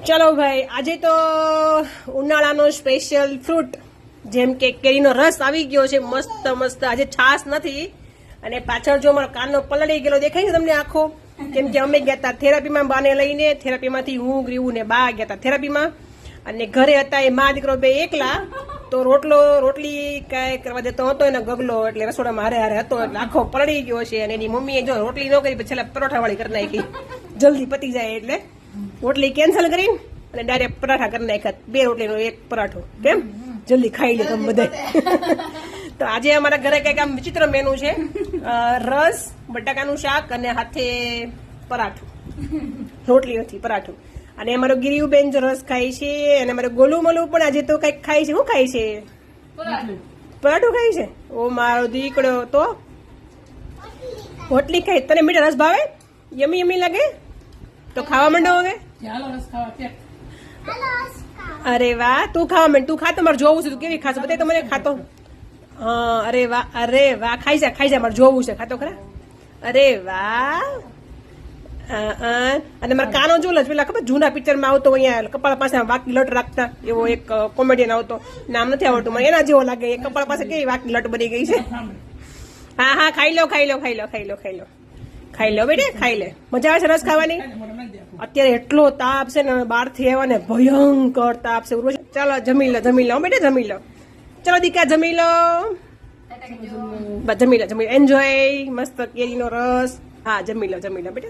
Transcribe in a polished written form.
ચલો ભાઈ, આજે તો ઉનાળાનો સ્પેશિયલ ફ્રૂટ જેમ કે કેરીનો રસ આવી ગયો છે. મસ્ત મસ્ત. આજે છાશ નથી અને પાછળ જો મારો કાનનો પલળી ગયેલો દેખાય છે તમને આખો, કેમ કે અમે ગયા હતા થેરાપીમાં બાને લઈને. થેરાપીમાંથી હું ગ્રીવું ને બા ગયા હતા થેરાપીમાં અને ઘરે હતા એ મા દીકરો બે એકલા. તો રોટલી કાંઈ કરવા દેતો હતો એનો ગગલો, એટલે રસોડામાં હારે હારે હતો એટલે આખો પલળી ગયો છે. અને એની મમ્મીએ જો રોટલી ન કરી પછી છેલ્લા પરોઠા વાળી કરી નાખી, જલ્દી પતી જાય એટલે રોટલી કેન્સલ કરી અને ડાયરેક્ટ પરાઠા કરી નાખ્યા. 2 રોટલીનો 1 પરાઠો. કેમ જલ્દી ખાઈ લે તમે બધા. તો આજે અમારા ઘરે કંઈક આમ વિચિત્ર મેનુ છે. રસ, બટાકાનું શાક અને હાથે પરાઠું. રોટલી નથી, પરાઠું. અને અમારો ગિરિયુબેન જો રસ ખાય છે અને અમારો ગોલું મલું પણ આજે તો કંઈક ખાય છે. શું ખાય છે? પરાઠું ખાય છે. ઓ મારો દીકડો તો રોટલી ખાય. તને મીઠા રસ ભાવે? યમી યમી લાગે તો ખાવા માંડો હવે. અરે વાહ, તું ખાવા માંડ. તું ખા, તમારે જોવું છે તું કેવી ખાશો બધા તો મને ખાતો. હા, અરે વાહ, અરે વાહ, ખાઈ જા મારે જોવું છે. ખાતો ખરા. અરે વાહ. અને મારા કાનો જો પેલા ખબર જૂના પિક્ચરમાં આવતો અહીંયા કપાળ પાસે વાકી લટ રાખતા એવો એક કોમેડિયન આવતો, નામ નથી આવડતું મને, એના જેવો લાગે. એ કપાળ પાસે કેવી વાકી લટ બની ગઈ છે. હા હા, ખાઈ લો બેટે, ખાઈ લે. મજા આવે છે રસ ખાવાની. અત્યારે એટલો તાપ છે ને, બહારથી આવ્યા ને ભયંકર તાપ છે. ચાલો જમી લો બેટે, જમી લો. ચલો દીકા જમી લો. એન્જોય. મસ્ત કેરીનો રસ. હા જમી લો બેટે.